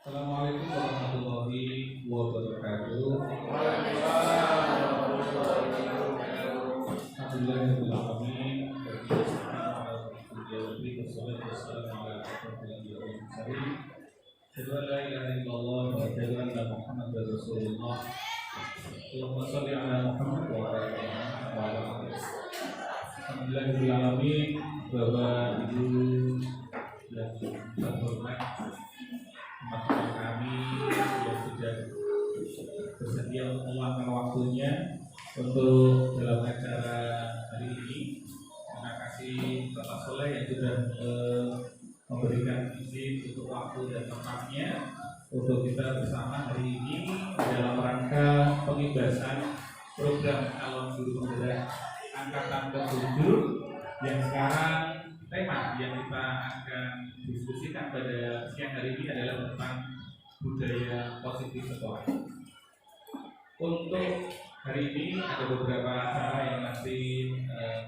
Assalamualaikum warahmatullahi wabarakatuh. Alhamdulillahirabbil alamin. Wassalatu wassalamu ala asyrofil mursalin. Asyhadu an la ilaha illallah wa asyhadu anna Muhammadar Rasulullah. Allahumma shalli ala Muhammad wa ala ali Muhammad. Alhamdulillahirabbil alamin. Bapak Ibu yang terhormat, teman-teman kami yang sudah bersedia meluangkan waktunya untuk dalam acara hari ini. Terima kasih Bapak Soleh yang sudah memberikan izin untuk waktu dan tempatnya untuk kita bersama hari ini dalam rangka pengibasan program calon guru penggerak angkatan ke-7 yang sekarang tema yang kita akan diskusikan pada siang hari ini adalah tentang budaya positif sekolah. Untuk hari ini ada beberapa acara yang nanti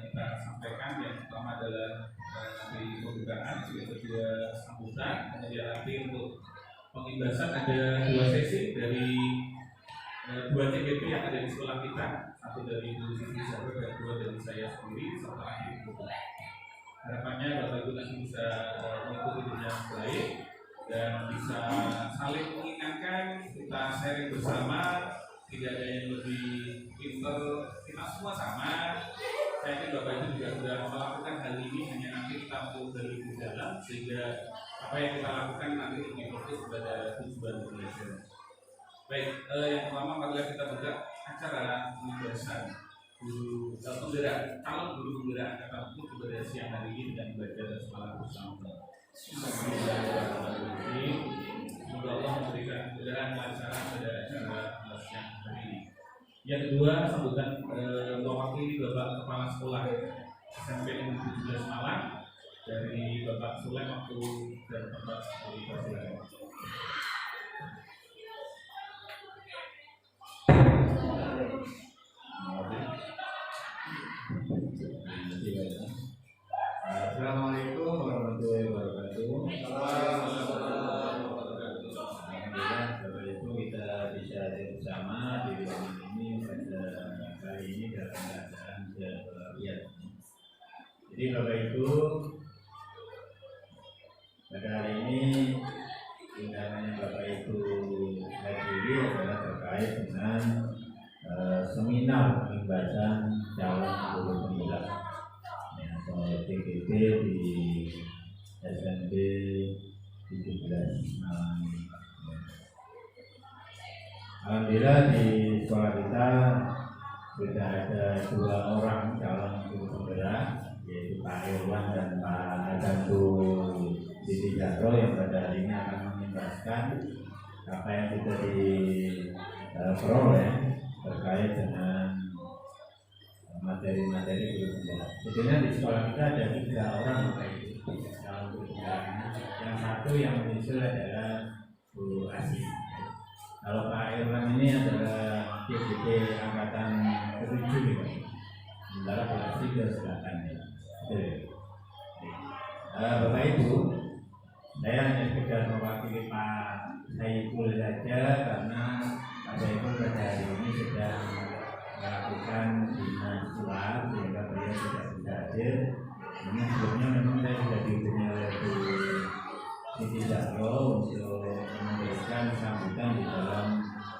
kita sampaikan. Yang pertama adalah nanti pembukaan, yang kedua sambutan, kemudian nanti untuk pengibasan ada dua sesi dari dua CGP yang ada di sekolah kita, satu dari Ibu Siti Zahra dan dua dari saya sendiri serta akhir. Harapannya Bapak Ibu nanti bisa mengikuti dengan baik dan bisa saling mengingatkan, kita sharing bersama, tidak ada yang lebih pintar, kita semua sama. Saya yakin Bapak Ibu juga sudah melakukan hal ini, hanya nanti kita perlu dari di dalam sehingga apa yang kita lakukan nanti lebih fokus pada tujuan belajar. Baik, yang pertama marilah kita buka acara pembahasan guru penggerak, calon guru penggerak angkatan itu pada siang hari ini dengan baca dan sholat bersama. Semoga Allah memberikan kemudahan kelancaran pada acara siang hari ini. Yang kedua, sambutan mewakili Bapak Kepala Sekolah SMP Negeri 17 Malang dari Bapak Soleh waktu dan tempat dipersilakan. Assalamualaikum warahmatullahi wabarakatuh. Alhamdulillah, Bapak Ibu kita bisa hadir bersama di ruangan ini pada kali ini dalam keadaan berlihat. Jadi Bapak Ibu, pada hari ini undangan yang Bapak Ibu hadiri adalah terkait dengan seminar pembahasan calon guru penggerak atau CGP di SMP 17 Malang. Alhamdulillah di sekolah kita sudah ada dua orang calon guru penggerak, yaitu Pak Irwan dan Pak Adantul Siti Jaro, yang pada hari ini akan menjelaskan apa yang sudah diperoleh terkait dengan materi-materi guru penggerak. Sebetulnya di sekolah kita ada 3 orang calon guru penggerak. Yang satu yang menyusul adalah Bu Asih. Kalau Pak Irwan ini adalah CGP angkatan ke-7 gitu. Sementara Bu Asih ke selatan ya. Bapak Ibu, saya hanya sekedar mewakili Pak Saiful saja karena Pak Saiful pada hari ini sedang melakukan dinas surat sehingga beliau tidak bisa hadir. Ini sebelumnya memang saya sudah dihubungi oleh Bu Siti Zahra untuk memberikan sambutan di dalam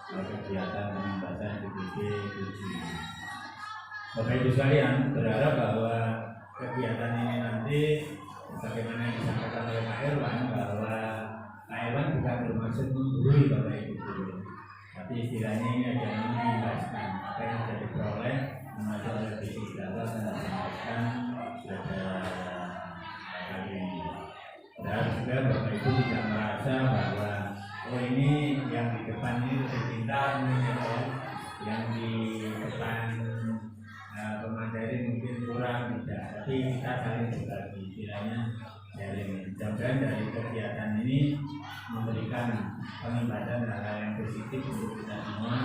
kegiatan pembahasan CGP 7. Bapak Ibu sekalian, berharap bahwa kegiatan ini nanti bagaimana yang disampaikan oleh Pak Irwan, bahwa Pak Irwan bukan bermaksud menggurui Bapak Ibu guru, tapi istilahnya ini adalah menjelaskan apa yang sudah diperoleh termasuk oleh visi dalam dan disampaikan pada kali ini. Dan juga Bapak Ibu tidak merasa bahwa ini yang di depan ini lebih pintar, yang di depan pemateri mungkin kurang, tidak, tapi kita saling berbagi, istilahnya sharing. Mudah-mudahan dari kegiatan ini memberikan pengembangan hal-hal yang positif untuk kita semua,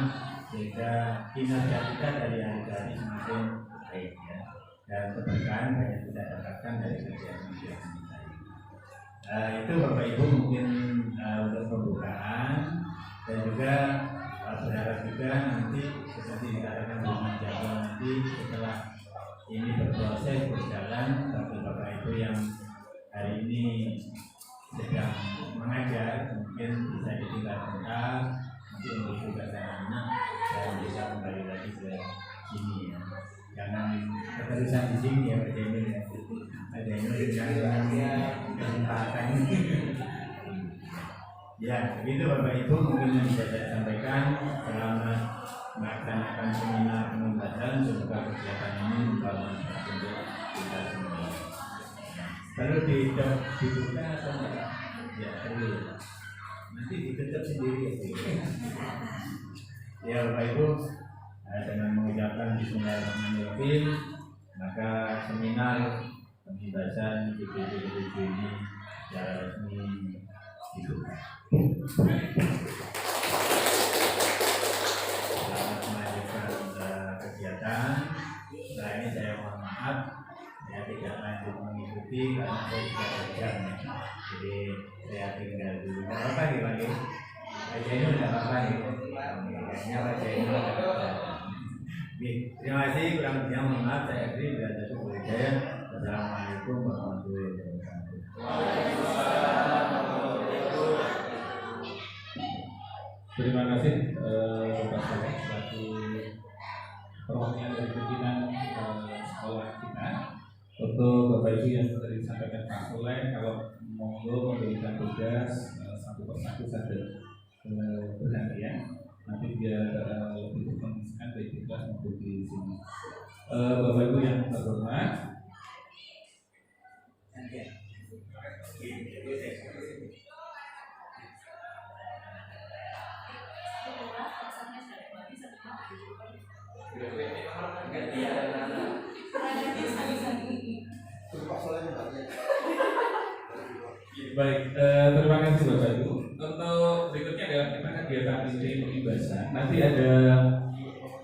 sehingga kinerja kita dari hari ke hari semakin baik ya. Dan keberkahan banyak kita dapatkan dari kegiatan kita ini. Itu Bapak Ibu mungkin untuk pembukaan dan juga berharap juga nanti seperti dikatakan dengan jadwal nanti setelah ini berproses berjalan bapak itu yang hari ini sedang mengajar mungkin bisa ditingkatkan nanti untuk tugas anak-anak dan bisa kembali lagi ke sini ya. Jangan keterusan di sini ya Pak Jainul ya. Pak Jainul jangan kesempatan. Ya, begitu Bapak Ibu mungkin yang bisa saya sampaikan. Selamat melaksanakan seminar penuntasan. Semoga kegiatan ini bermanfaat untuk kita semua. Lalu dibuka atau enggak? Ya, perlu. Nanti ditutup sendiri. Ya Bapak Ibu, dengan mengucapkan Bismillahirrahmanirrahim, maka seminar pembebasan PPDB ini secara resmi dibuka. Selamat melanjutkan kegiatan. Setelah ini saya mohon maaf, saya tidak lanjut mengikuti karena saya sudah kerja. Jadi saya tinggal dulu. Tidak apa-apa nih Pak Yus. Pak Jainul tidak apa-apa nih. Kayaknya Pak Jainul tidak apa-apa. Terima kasih, kurang lebihnya mohon maaf. Saya akhiri bila ada kemudian. Assalamualaikum warahmatullahi wabarakatuh. Terima kasih Bapak Saleh selaku perwakilan dari pimpinan sekolah kita. Untuk Bapak Ibu yang sudah disampaikan Pak Saleh, kalau monggo memberikan tugas satu persatu saja bergantian. Nanti biar lebih terkondisikan baik di kelas maupun di sini. Bapak Ibu yang terhormat, baik, terima kasih Bapak Ibu. Untuk berikutnya adalah kita kegiatan inti pengibasan. Nanti ada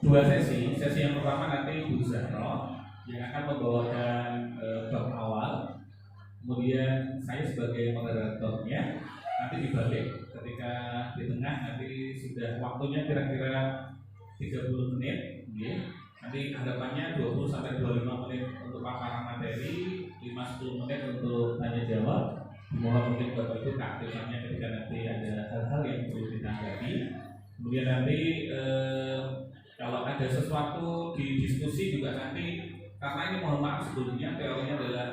dua sesi. Sesi yang pertama nanti Bu Zahro yang akan membawakan bab awal. Kemudian saya sebagai moderatornya. Nanti dibalik ketika di tengah nanti sudah waktunya kira-kira 30 menit. Nanti hadapannya 20 sampai 25 menit untuk paparan materi, 5-10 menit untuk tanya jawab. Mohon mungkin Bapak Ibu keaktifannya ketika nanti ada hal-hal yang perlu ditanggapi. Kemudian nanti kalau ada sesuatu di diskusi juga nanti, karena ini mohon maaf sebelumnya teorinya adalah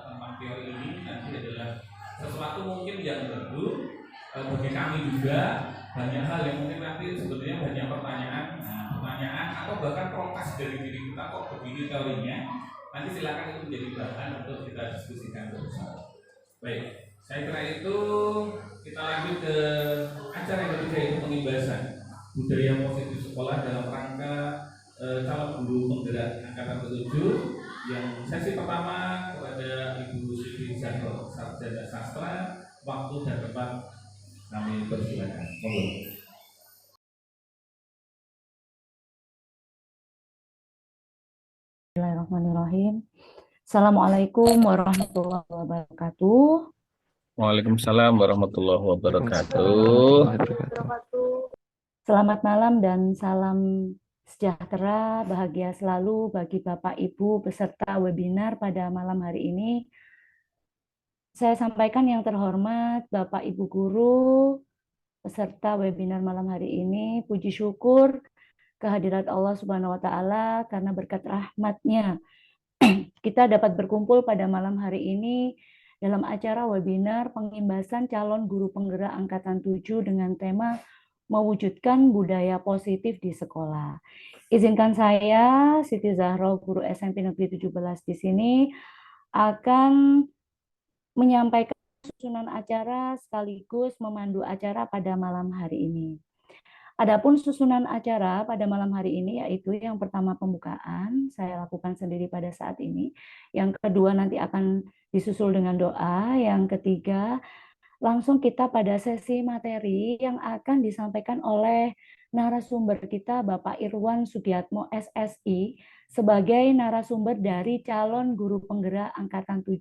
tentang teori ini nanti adalah sesuatu mungkin yang baru bagi kami juga, banyak hal yang mungkin nanti sebenarnya banyak pertanyaan atau bahkan protes dari diri kita kok begini teorinya. Nanti silakan itu menjadi bahan untuk kita diskusikan bersama. Baik, saya kira itu kita lanjut ke acara yang ketiga, yaitu pengibasan budaya positif sekolah dalam rangka calon guru penggerak angkatan ke-7. Yang sesi pertama kepada Ibu Siti Zahro, Sarjana Sastra. Waktu dan tempat kami persilakan. Monggo. Bismillahirrahmanirrahim. Assalamualaikum warahmatullahi wabarakatuh. Waalaikumsalam warahmatullahi wabarakatuh. Selamat malam dan salam sejahtera, bahagia selalu bagi Bapak Ibu peserta webinar pada malam hari ini. Saya sampaikan yang terhormat Bapak Ibu guru peserta webinar malam hari ini, puji syukur kehadirat Allah Subhanahu wa taala karena berkat rahmat-Nya kita dapat berkumpul pada malam hari ini dalam acara webinar pengimbasan calon guru penggerak angkatan 7 dengan tema mewujudkan budaya positif di sekolah. Izinkan saya, Siti Zahro, guru SMP Negeri 17 di sini, akan menyampaikan susunan acara sekaligus memandu acara pada malam hari ini. Adapun susunan acara pada malam hari ini yaitu yang pertama pembukaan, saya lakukan sendiri pada saat ini. Yang kedua nanti akan disusul dengan doa. Yang ketiga langsung kita pada sesi materi yang akan disampaikan oleh narasumber kita Bapak Irwan Sugiatmo SSI sebagai narasumber dari calon guru penggerak Angkatan 7.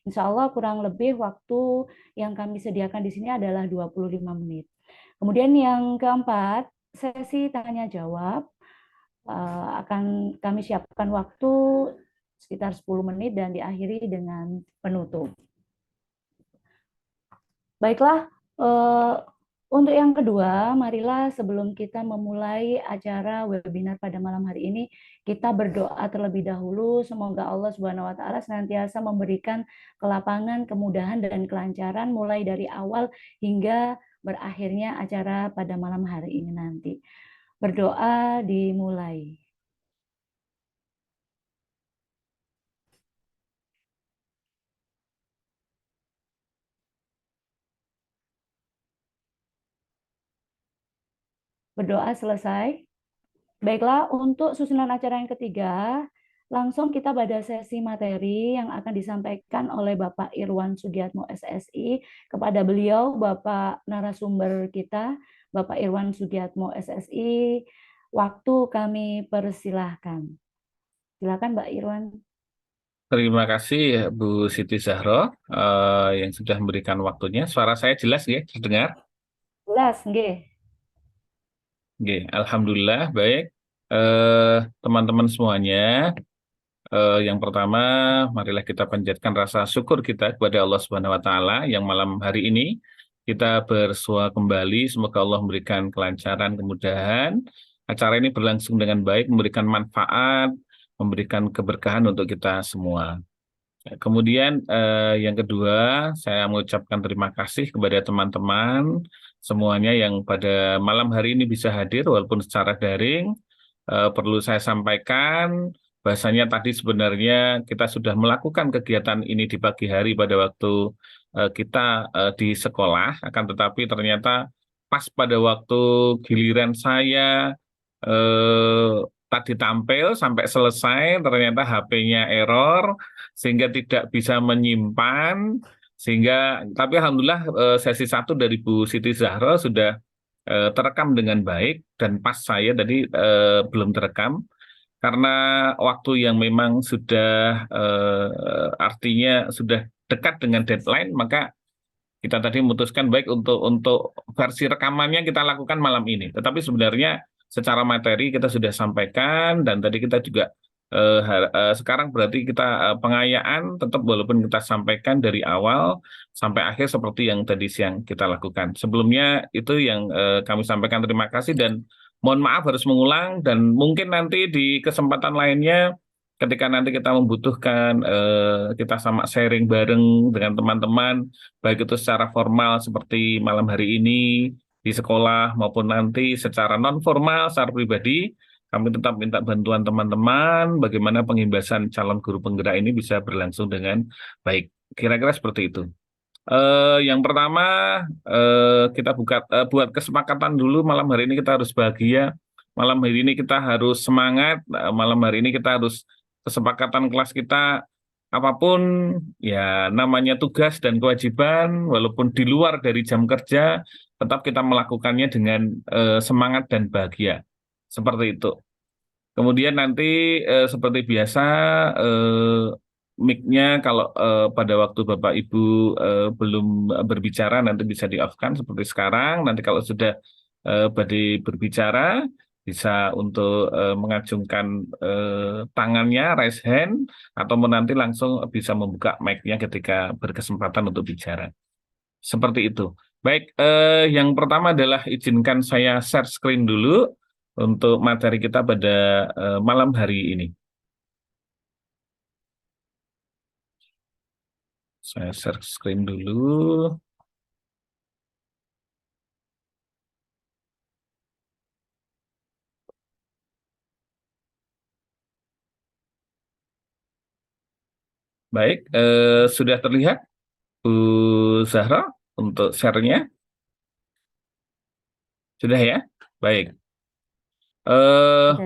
Insya Allah kurang lebih waktu yang kami sediakan di sini adalah 25 menit. Kemudian yang keempat, sesi tanya jawab. Akan kami siapkan waktu sekitar 10 menit dan diakhiri dengan penutup. Baiklah, untuk yang kedua, marilah sebelum kita memulai acara webinar pada malam hari ini, kita berdoa terlebih dahulu. Semoga Allah Subhanahu wa Ta'ala senantiasa memberikan kelapangan, kemudahan, dan kelancaran mulai dari awal hingga berakhirnya acara pada malam hari ini nanti. Berdoa dimulai. Berdoa selesai. Baiklah, untuk susunan acara yang ketiga, langsung kita pada sesi materi yang akan disampaikan oleh Bapak Irwan Sugiatmo SSI. Kepada beliau, Bapak narasumber kita, Bapak Irwan Sugiatmo SSI, waktu kami persilahkan. Silakan Mbak Irwan. Terima kasih Bu Siti Zahro yang sudah memberikan waktunya. Suara saya jelas ya, terdengar? Jelas, nggih. Oke, alhamdulillah baik. Teman-teman semuanya, yang pertama marilah kita panjatkan rasa syukur kita kepada Allah Subhanahu wa Ta'ala yang malam hari ini kita bersua kembali. Semoga Allah memberikan kelancaran, kemudahan. Acara ini berlangsung dengan baik, memberikan manfaat, memberikan keberkahan untuk kita semua. Kemudian yang kedua, saya mengucapkan terima kasih kepada teman-teman semuanya yang pada malam hari ini bisa hadir walaupun secara daring. Perlu saya sampaikan, bahasanya tadi sebenarnya kita sudah melakukan kegiatan ini di pagi hari pada waktu kita di sekolah, akan tetapi ternyata pas pada waktu giliran saya tadi tampil sampai selesai, ternyata HP-nya error, sehingga tidak bisa menyimpan, sehingga tapi alhamdulillah sesi 1 dari Bu Siti Zahro sudah terekam dengan baik, dan pas saya tadi belum terekam, karena waktu yang memang sudah artinya sudah dekat dengan deadline, maka kita tadi memutuskan baik untuk versi rekamannya kita lakukan malam ini. Tetapi sebenarnya secara materi kita sudah sampaikan, dan tadi kita juga sekarang berarti kita pengayaan tetap walaupun kita sampaikan dari awal sampai akhir seperti yang tadi siang kita lakukan. Sebelumnya itu yang kami sampaikan terima kasih dan mohon maaf harus mengulang, dan mungkin nanti di kesempatan lainnya ketika nanti kita membutuhkan kita sama sharing bareng dengan teman-teman, baik itu secara formal seperti malam hari ini di sekolah maupun nanti secara non formal secara pribadi, kami tetap minta bantuan teman-teman bagaimana pengimbasan calon guru penggerak ini bisa berlangsung dengan baik. Kira-kira seperti itu. Yang pertama kita buat kesepakatan dulu, malam hari ini kita harus bahagia, malam hari ini kita harus semangat, malam hari ini kita harus kesepakatan kelas kita apapun ya namanya tugas dan kewajiban, walaupun di luar dari jam kerja, tetap kita melakukannya dengan semangat dan bahagia. Seperti itu. Kemudian nanti seperti biasa mic-nya kalau pada waktu Bapak Ibu belum berbicara nanti bisa di-off-kan seperti sekarang. Nanti kalau sudah badai berbicara bisa untuk mengacungkan tangannya, raise hand, atau nanti langsung bisa membuka mic-nya ketika berkesempatan untuk bicara. Seperti itu. Baik, yang pertama adalah izinkan saya share screen dulu untuk materi kita pada malam hari ini. Saya share screen dulu. Baik, sudah terlihat Bu Zahra untuk share-nya? Sudah ya? Baik.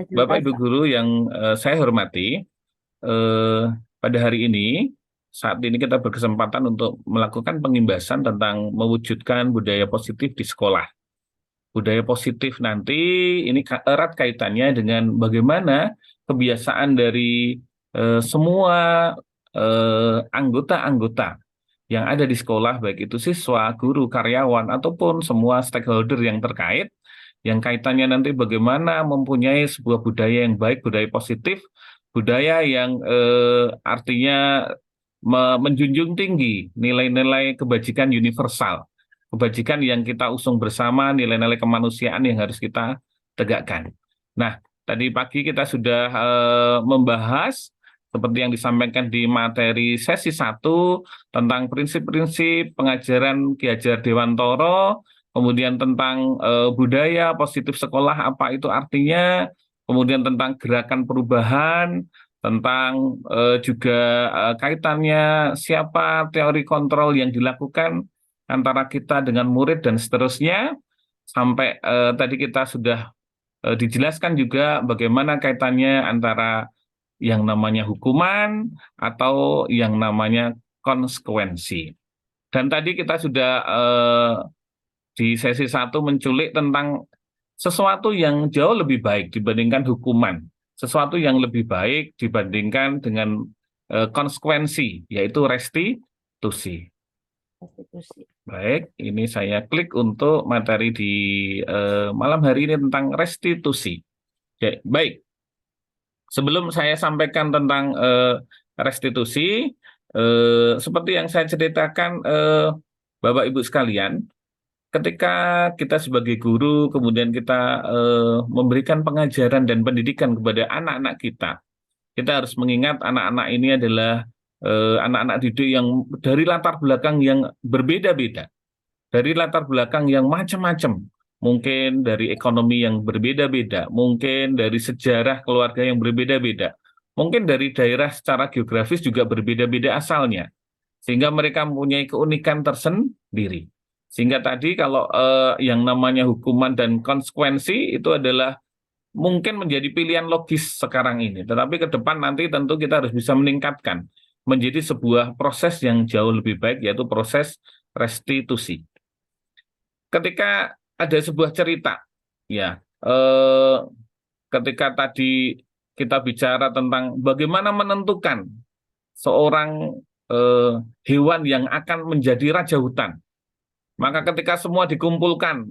Bapak Ibu Guru yang saya hormati, pada hari ini, saat ini kita berkesempatan untuk melakukan pengimbasan tentang mewujudkan budaya positif di sekolah. budaya positif nanti ini erat kaitannya dengan bagaimana kebiasaan dari semua anggota-anggota yang ada di sekolah, baik itu siswa, guru, karyawan, ataupun semua stakeholder yang terkait, yang kaitannya nanti bagaimana mempunyai sebuah budaya yang baik, budaya positif, budaya yang artinya menjunjung tinggi nilai-nilai kebajikan universal, kebajikan yang kita usung bersama, nilai-nilai kemanusiaan yang harus kita tegakkan. Nah, tadi pagi kita sudah membahas seperti yang disampaikan di materi sesi 1 tentang prinsip-prinsip pengajaran Ki Hajar Dewantoro, kemudian tentang budaya positif sekolah apa itu artinya, kemudian tentang gerakan perubahan, tentang juga kaitannya siapa teori kontrol yang dilakukan antara kita dengan murid dan seterusnya, sampai tadi kita sudah dijelaskan juga bagaimana kaitannya antara yang namanya hukuman atau yang namanya konsekuensi. Dan tadi kita sudah di sesi 1 menculik tentang sesuatu yang jauh lebih baik dibandingkan hukuman, sesuatu yang lebih baik dibandingkan dengan konsekuensi, yaitu restitusi. Konstitusi. Baik, ini saya klik untuk materi di malam hari ini tentang restitusi. Ya, baik. Sebelum saya sampaikan tentang restitusi, seperti yang saya ceritakan, Bapak Ibu sekalian, ketika kita sebagai guru, kemudian kita memberikan pengajaran dan pendidikan kepada anak-anak kita harus mengingat anak-anak ini adalah anak-anak didik yang dari latar belakang yang berbeda-beda, dari latar belakang yang macam-macam. Mungkin dari ekonomi yang berbeda-beda, mungkin dari sejarah keluarga yang berbeda-beda, mungkin dari daerah secara geografis juga berbeda-beda asalnya, sehingga mereka mempunyai keunikan tersendiri. Sehingga tadi kalau yang namanya hukuman dan konsekuensi itu adalah mungkin menjadi pilihan logis sekarang ini, tetapi ke depan nanti tentu kita harus bisa meningkatkan menjadi sebuah proses yang jauh lebih baik, yaitu proses restitusi. Ketika ada sebuah cerita, ya, ketika tadi kita bicara tentang bagaimana menentukan seorang hewan yang akan menjadi raja hutan, maka ketika semua dikumpulkan,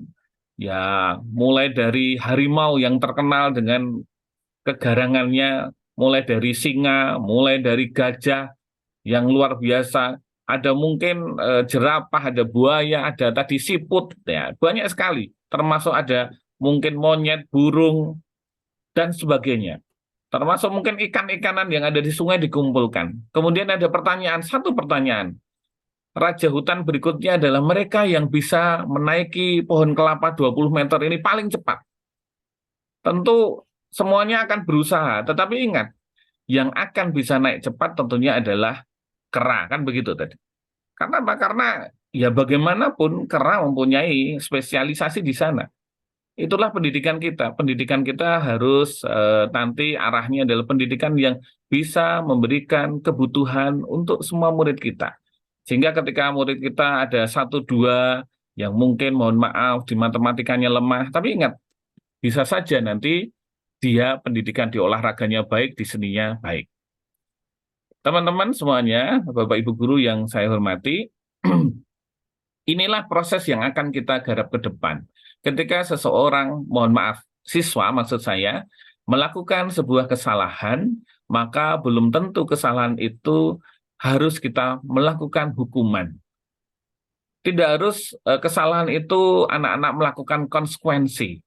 ya, mulai dari harimau yang terkenal dengan kegarangannya, mulai dari singa, mulai dari gajah yang luar biasa, ada mungkin jerapah, ada buaya, ada tadi siput, ya, banyak sekali, termasuk ada mungkin monyet, burung, dan sebagainya. Termasuk mungkin ikan-ikanan yang ada di sungai dikumpulkan. Kemudian ada pertanyaan, satu pertanyaan. Raja hutan berikutnya adalah mereka yang bisa menaiki pohon kelapa 20 meter ini paling cepat. Tentu semuanya akan berusaha, tetapi ingat, yang akan bisa naik cepat tentunya adalah kera, kan begitu tadi. Karena apa? Karena ya bagaimanapun kera mempunyai spesialisasi di sana. Itulah pendidikan kita. Pendidikan kita harus nanti arahnya adalah pendidikan yang bisa memberikan kebutuhan untuk semua murid kita. Sehingga ketika murid kita ada 1-2 yang mungkin mohon maaf di matematikanya lemah, tapi ingat, bisa saja nanti dia pendidikan di olahraganya baik, di seninya baik. Teman-teman semuanya, Bapak Ibu guru yang saya hormati, inilah proses yang akan kita garap ke depan. Ketika seseorang, mohon maaf, siswa maksud saya, melakukan sebuah kesalahan, maka belum tentu kesalahan itu harus kita melakukan hukuman. Tidak harus kesalahan itu anak-anak melakukan konsekuensi.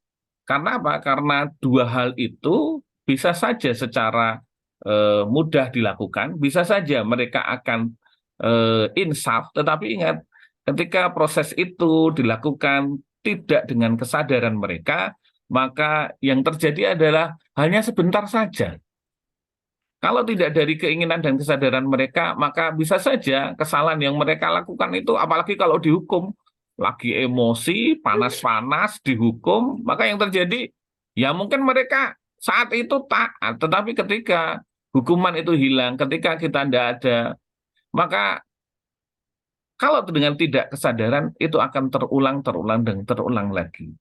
Karena apa? Karena dua hal itu bisa saja secara mudah dilakukan, bisa saja mereka akan insaf, tetapi ingat, ketika proses itu dilakukan tidak dengan kesadaran mereka, maka yang terjadi adalah hanya sebentar saja. Kalau tidak dari keinginan dan kesadaran mereka, maka bisa saja kesalahan yang mereka lakukan itu, apalagi kalau dihukum, lagi emosi, panas-panas, dihukum, maka yang terjadi, ya mungkin mereka saat itu taat, tetapi ketika hukuman itu hilang, ketika kita tidak ada, maka kalau dengan tidak kesadaran, itu akan terulang, dan terulang lagi.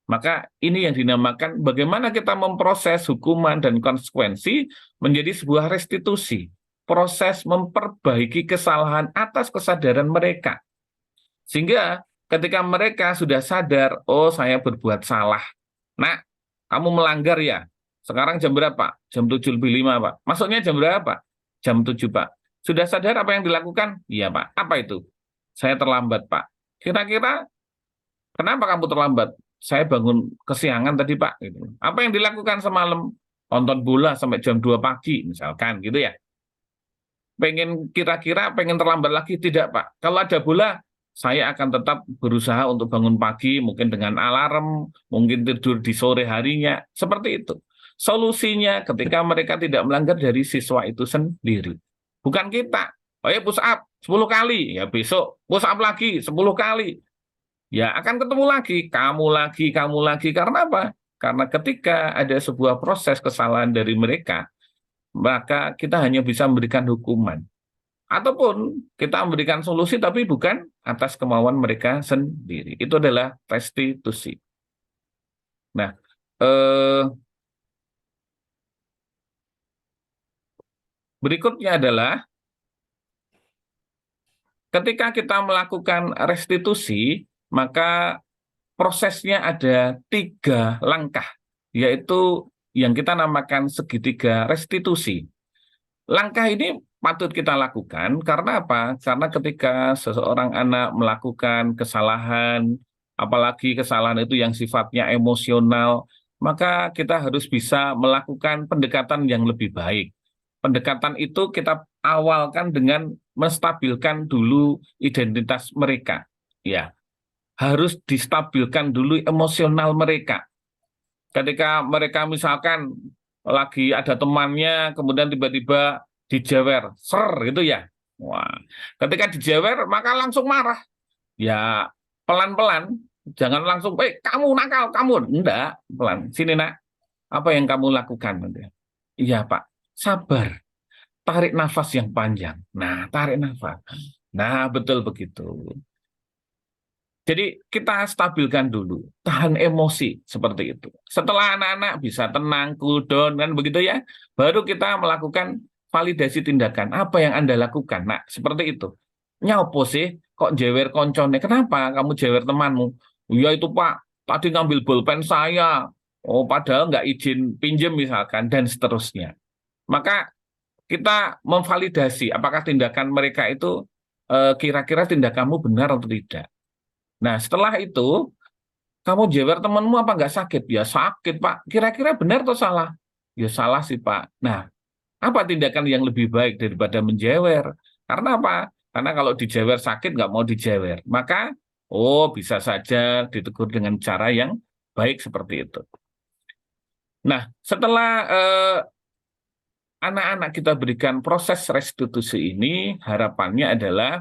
Maka ini yang dinamakan bagaimana kita memproses hukuman dan konsekuensi menjadi sebuah restitusi. Proses memperbaiki kesalahan atas kesadaran mereka. Sehingga ketika mereka sudah sadar, oh saya berbuat salah. Nah, kamu melanggar ya. Sekarang jam berapa? Jam 7:05, Pak. Masuknya jam berapa? Jam 7, Pak. Sudah sadar apa yang dilakukan? Iya, Pak. Apa itu? Saya terlambat, Pak. Kira-kira kenapa kamu terlambat? Saya bangun kesiangan tadi, Pak. Gitu. Apa yang dilakukan semalam? Nonton bola sampai jam 2 pagi, misalkan gitu ya. Kira-kira pengen terlambat lagi? Tidak, Pak. Kalau ada bola, saya akan tetap berusaha untuk bangun pagi, mungkin dengan alarm, mungkin tidur di sore harinya, seperti itu. Solusinya ketika mereka tidak melanggar dari siswa itu sendiri. Bukan kita. Oh ya, push up 10 kali, ya besok push up lagi 10 kali. Ya akan ketemu lagi, kamu lagi. Karena apa? Karena ketika ada sebuah proses kesalahan dari mereka, maka kita hanya bisa memberikan hukuman. Ataupun kita memberikan solusi tapi bukan atas kemauan mereka sendiri. Itu adalah restitusi. Nah, berikutnya adalah ketika kita melakukan restitusi, maka prosesnya ada 3 langkah, yaitu yang kita namakan segitiga restitusi. Langkah ini patut kita lakukan karena apa? Karena ketika seseorang anak melakukan kesalahan, apalagi kesalahan itu yang sifatnya emosional, maka kita harus bisa melakukan pendekatan yang lebih baik. Pendekatan itu kita awalkan dengan menstabilkan dulu identitas mereka. Ya, harus distabilkan dulu emosional mereka. Ketika mereka misalkan lagi ada temannya, kemudian tiba-tiba dijewer, gitu ya. Wah, ketika dijewer maka langsung marah. Ya, pelan-pelan, jangan langsung, kamu nakal, kamu. Enggak, pelan. Sini nak, apa yang kamu lakukan? Iya Pak, sabar. Tarik nafas yang panjang. Nah, tarik nafas. Nah, betul begitu. Jadi kita stabilkan dulu, tahan emosi seperti itu. Setelah anak-anak bisa tenang, cool down, kan begitu ya, baru kita melakukan validasi tindakan. Apa yang Anda lakukan? Nah, seperti itu. Nyopo sih, kok jewer koncone? Kenapa kamu jewer temanmu? Ya itu Pak, tadi ngambil bolpen saya. Oh, padahal nggak izin pinjem misalkan, dan seterusnya. Maka kita memvalidasi apakah tindakan mereka itu kira-kira tindakanmu benar atau tidak. Nah, setelah itu, kamu jewer temanmu apa nggak sakit? Ya sakit, Pak. Kira-kira benar atau salah? Ya salah sih, Pak. Nah, apa tindakan yang lebih baik daripada menjewer? Karena apa? Karena kalau dijewer sakit, nggak mau dijewer. Maka, bisa saja ditegur dengan cara yang baik seperti itu. Nah, setelah anak-anak kita berikan proses restitusi ini, harapannya adalah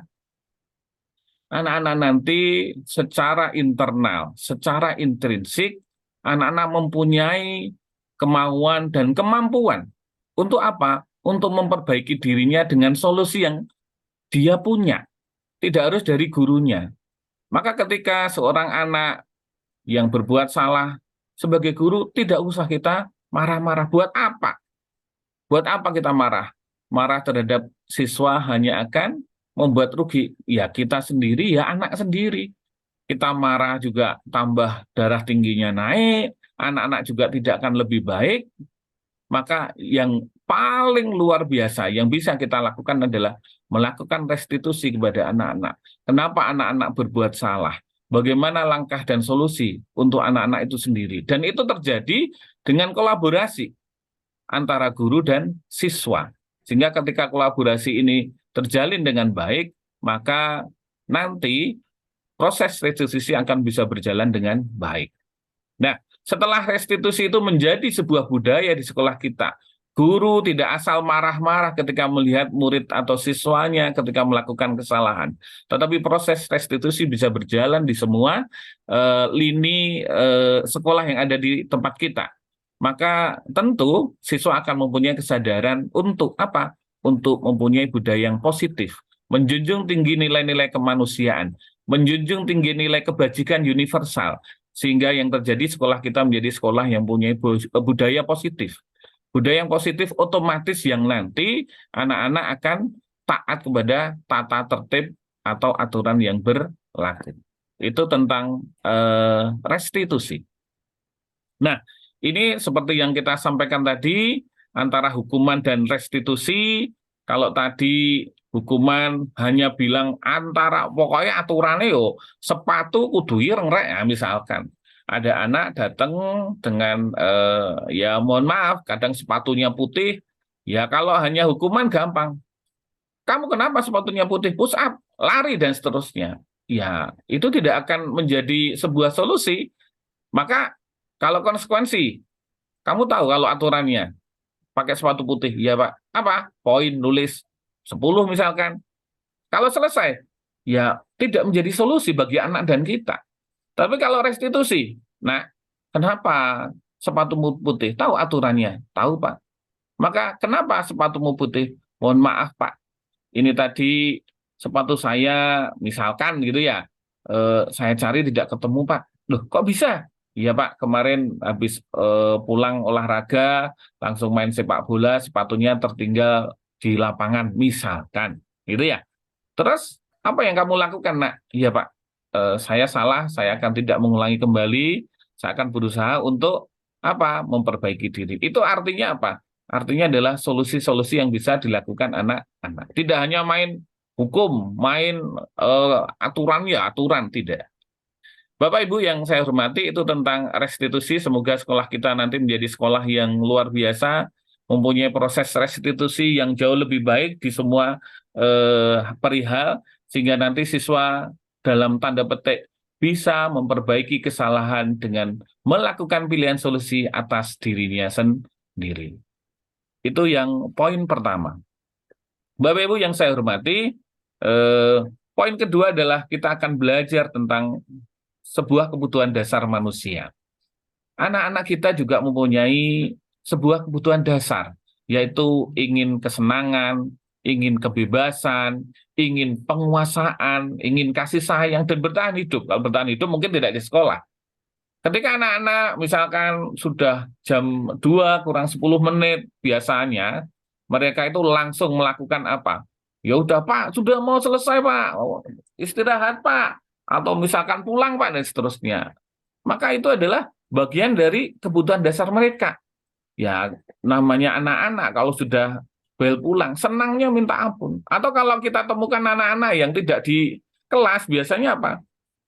anak-anak nanti secara internal, secara intrinsik, anak-anak mempunyai kemauan dan kemampuan. Untuk apa? Untuk memperbaiki dirinya dengan solusi yang dia punya. Tidak harus dari gurunya. Maka ketika seorang anak yang berbuat salah sebagai guru, tidak usah kita marah-marah. Buat apa? Buat apa kita marah? Marah terhadap siswa hanya akan membuat rugi. Ya kita sendiri, ya anak sendiri. Kita marah juga tambah darah tingginya naik, anak-anak juga tidak akan lebih baik. Maka yang paling luar biasa yang bisa kita lakukan adalah melakukan restitusi kepada anak-anak. Kenapa anak-anak berbuat salah? Bagaimana langkah dan solusi untuk anak-anak itu sendiri. Dan itu terjadi dengan kolaborasi antara guru dan siswa. Sehingga ketika kolaborasi ini terjalin dengan baik, maka nanti proses restitusi akan bisa berjalan dengan baik. Nah, setelah restitusi itu menjadi sebuah budaya di sekolah kita, guru tidak asal marah-marah ketika melihat murid atau siswanya ketika melakukan kesalahan. Tetapi proses restitusi bisa berjalan di semua lini sekolah yang ada di tempat kita. Maka tentu siswa akan mempunyai kesadaran untuk apa? Untuk mempunyai budaya yang positif, menjunjung tinggi nilai-nilai kemanusiaan, menjunjung tinggi nilai kebajikan universal. sehingga yang terjadi sekolah kita menjadi sekolah yang punya budaya positif. Budaya yang positif otomatis yang nanti anak-anak akan taat kepada tata tertib atau aturan yang berlaku. Itu tentang restitusi. Nah, ini seperti yang kita sampaikan tadi, antara hukuman dan restitusi. Kalau tadi hukuman hanya bilang antara, pokoknya aturannya yo sepatu kudu ireng rek, ya, misalkan. Ada anak datang dengan, ya mohon maaf, kadang sepatunya putih, ya kalau hanya hukuman gampang. Kamu kenapa sepatunya putih? Push up, lari, dan seterusnya. Ya, itu tidak akan menjadi sebuah solusi. Maka kalau konsekuensi, kamu tahu kalau aturannya pakai sepatu putih, ya Pak, apa? Poin nulis 10 misalkan. Kalau selesai, ya tidak menjadi solusi bagi anak dan kita. Tapi kalau restitusi, nah kenapa sepatumu putih? Tahu aturannya? Tahu Pak. Maka kenapa sepatumu putih? Mohon maaf Pak, ini tadi sepatu saya misalkan gitu ya, saya cari tidak ketemu Pak. Loh kok bisa? Iya Pak, kemarin habis pulang olahraga, langsung main sepak bola, sepatunya tertinggal di lapangan, misalkan, gitu ya. Terus, apa yang kamu lakukan, Nak? Iya Pak, saya salah, saya akan tidak mengulangi kembali, saya akan berusaha untuk apa? Memperbaiki diri. Itu artinya apa? Artinya adalah solusi-solusi yang bisa dilakukan anak-anak. Tidak hanya main hukum, main aturan ya aturan, tidak. Bapak Ibu yang saya hormati, itu tentang restitusi. Semoga sekolah kita nanti menjadi sekolah yang luar biasa, mempunyai proses restitusi yang jauh lebih baik di semua perihal, sehingga nanti siswa dalam tanda petik bisa memperbaiki kesalahan dengan melakukan pilihan solusi atas dirinya sendiri. Itu yang poin pertama. Bapak Ibu yang saya hormati, poin kedua adalah kita akan belajar tentang sebuah kebutuhan dasar manusia. Anak-anak kita juga mempunyai sebuah kebutuhan dasar, yaitu ingin kesenangan, ingin kebebasan, ingin penguasaan, ingin kasih sayang, dan bertahan hidup. Kalau bertahan hidup mungkin tidak di sekolah. Ketika anak-anak misalkan sudah jam 2 kurang 10 menit, biasanya mereka itu langsung melakukan apa? Ya udah Pak, sudah mau selesai Pak, istirahat Pak, atau misalkan pulang Pak, dan seterusnya. Maka itu adalah bagian dari kebutuhan dasar mereka. Ya, namanya anak-anak kalau sudah bel pulang, senangnya minta ampun. Atau kalau kita temukan anak-anak yang tidak di kelas, biasanya apa?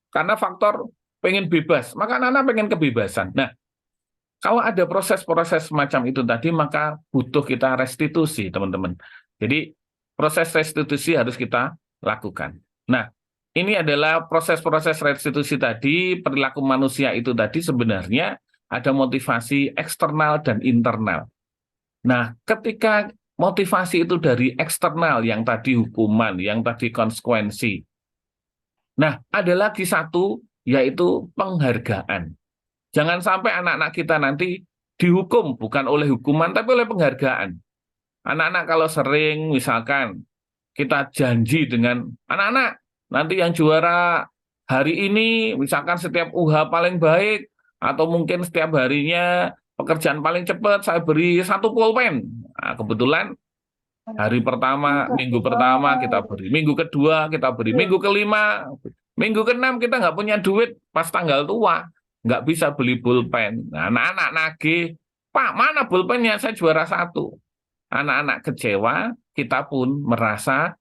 Karena faktor pengen bebas, maka anak-anak pengen kebebasan. Nah, kalau ada proses-proses semacam itu tadi, maka butuh kita restitusi, teman-teman. Jadi, proses restitusi harus kita lakukan. Nah, ini adalah proses-proses restitusi tadi, perilaku manusia itu tadi sebenarnya ada motivasi eksternal dan internal. Nah, ketika motivasi itu dari eksternal, yang tadi hukuman, yang tadi konsekuensi. Nah, ada lagi satu, yaitu penghargaan. Jangan sampai anak-anak kita nanti dihukum, bukan oleh hukuman, tapi oleh penghargaan. Anak-anak kalau sering, misalkan, kita janji dengan anak-anak, nanti yang juara hari ini, misalkan setiap UH paling baik, atau mungkin setiap harinya pekerjaan paling cepat, saya beri 1 pulpen. Nah, kebetulan hari pertama, minggu pertama kita beri, minggu kedua kita beri, minggu kelima, minggu keenam kita nggak punya duit pas tanggal tua, nggak bisa beli pulpen. Nah, anak-anak nagih, Pak, mana pulpennya? Saya juara 1. Anak-anak kecewa, kita pun merasa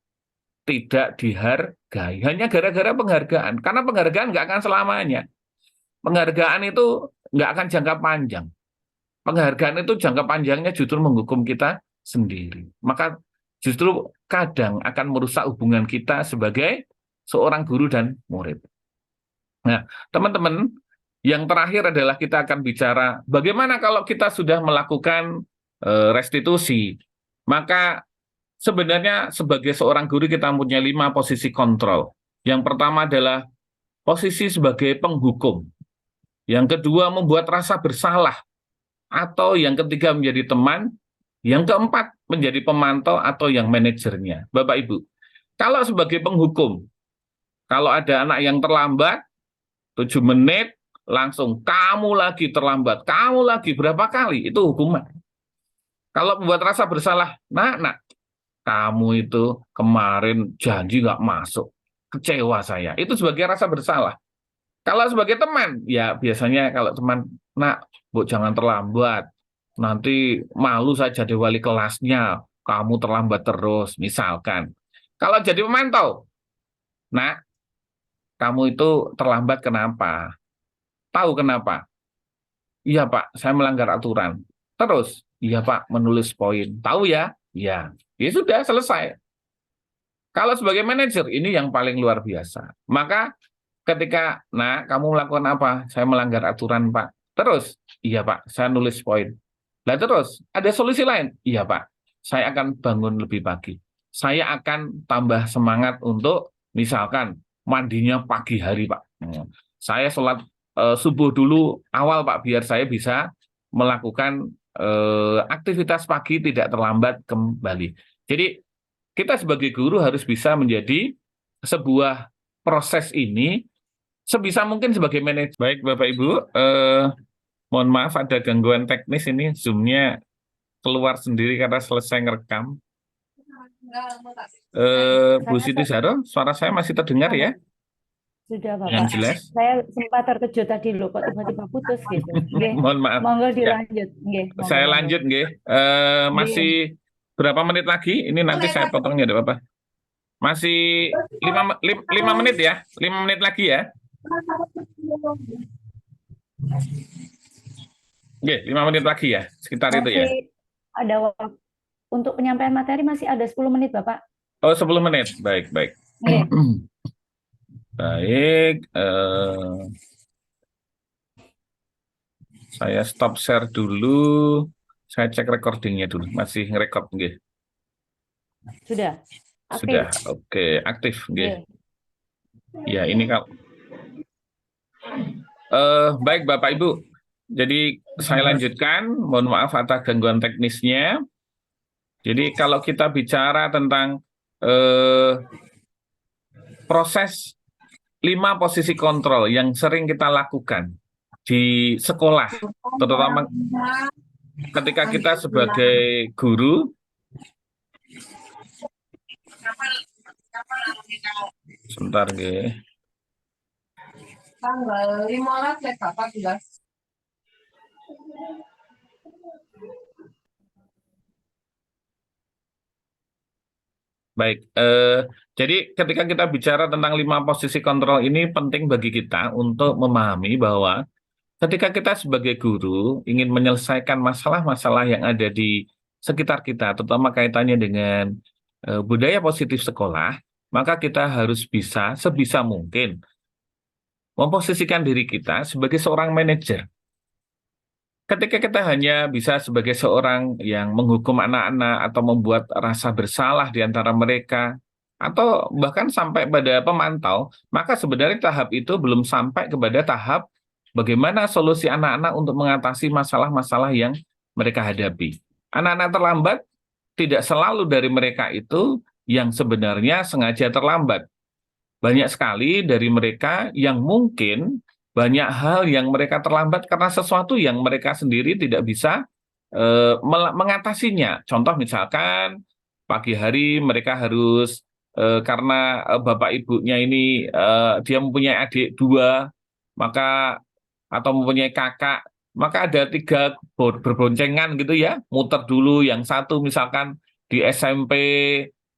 tidak dihargai, hanya gara-gara penghargaan. Karena penghargaan nggak akan selamanya. Penghargaan itu nggak akan jangka panjang. Penghargaan itu jangka panjangnya justru menghukum kita sendiri. Maka justru kadang akan merusak hubungan kita sebagai seorang guru dan murid. Nah, teman-teman, yang terakhir adalah kita akan bicara bagaimana kalau kita sudah melakukan restitusi. Maka sebenarnya sebagai seorang guru kita punya 5 posisi kontrol. Yang pertama adalah posisi sebagai penghukum. Yang kedua membuat rasa bersalah. Atau yang ketiga menjadi teman. Yang keempat menjadi pemantau atau yang manajernya. Bapak Ibu, kalau sebagai penghukum, kalau ada anak yang terlambat 7 menit, langsung kamu lagi terlambat, kamu lagi berapa kali, itu hukuman. Kalau membuat rasa bersalah, nak, kamu itu kemarin janji nggak masuk, kecewa saya. Itu sebagai rasa bersalah. Kalau sebagai teman, ya biasanya kalau teman, nak, bu jangan terlambat, nanti malu saya jadi wali kelasnya, kamu terlambat terus, misalkan. Kalau jadi pemantau, nak, kamu itu terlambat kenapa? Tahu kenapa? Iya Pak, saya melanggar aturan. Terus, iya Pak, menulis poin. Tahu ya? Ya, ya sudah selesai. Kalau sebagai manajer, ini yang paling luar biasa. Maka ketika, nah, kamu melakukan apa? Saya melanggar aturan, Pak. Terus, iya, Pak, saya nulis poin. Nah, terus, ada solusi lain? Iya, Pak, saya akan bangun lebih pagi. Saya akan tambah semangat untuk, misalkan, mandinya pagi hari, Pak. Saya sholat subuh dulu awal, Pak, biar saya bisa melakukan aktivitas pagi tidak terlambat kembali. Jadi, kita sebagai guru harus bisa menjadi sebuah proses ini sebisa mungkin sebagai manajer. Baik Bapak Ibu, mohon maaf ada gangguan teknis ini, Zoom-nya keluar sendiri karena selesai ngerekam. Bu Siti Zahro, suara saya masih terdengar ya? Sudah Bapak. Yang jelas? Saya sempat terkejut tadi loh, kok tiba-tiba putus gitu. Nggih. Mohon maaf. Monggo Ya. dilanjut. Nggih, monggo, Saya monggo. lanjut, nggih. Masih berapa menit lagi? Ini nanti saya potongnya, ada Bapak. Masih 5 menit ya? 5 menit lagi ya? Oke, 5 menit lagi ya, sekitar itu ya. Masih ada waktu untuk penyampaian materi, masih ada 10 menit Bapak. Oh, 10 menit. Baik, baik. Nggih. Baik, saya stop share dulu. Saya cek recordingnya dulu. Masih ngerekord, nggih. Sudah. Aktif. Sudah, oke, aktif, nggih. Nggih. Ya, ini kalau baik Bapak Ibu. Jadi saya lanjutkan. Mohon maaf atas gangguan teknisnya. Jadi kalau kita bicara tentang proses 5 posisi kontrol yang sering kita lakukan di sekolah, terutama ketika kita sebagai guru. Sebentar, nggih. Tanggal 15 ya, Pak, 14. Baik, jadi ketika kita bicara tentang 5 posisi kontrol ini penting bagi kita untuk memahami bahwa ketika kita sebagai guru ingin menyelesaikan masalah-masalah yang ada di sekitar kita, terutama kaitannya dengan budaya positif sekolah, maka kita harus bisa sebisa mungkin memposisikan diri kita sebagai seorang manajer. Ketika kita hanya bisa sebagai seorang yang menghukum anak-anak atau membuat rasa bersalah di antara mereka, atau bahkan sampai pada pemantau, maka sebenarnya tahap itu belum sampai kepada tahap bagaimana solusi anak-anak untuk mengatasi masalah-masalah yang mereka hadapi. Anak-anak terlambat tidak selalu dari mereka itu yang sebenarnya sengaja terlambat. Banyak sekali dari mereka yang mungkin banyak hal yang mereka terlambat karena sesuatu yang mereka sendiri tidak bisa mengatasinya. Contoh misalkan pagi hari mereka harus karena bapak ibunya ini dia mempunyai adik 2, maka atau mempunyai kakak, maka ada 3 berboncengan gitu ya, muter dulu yang satu misalkan di SMP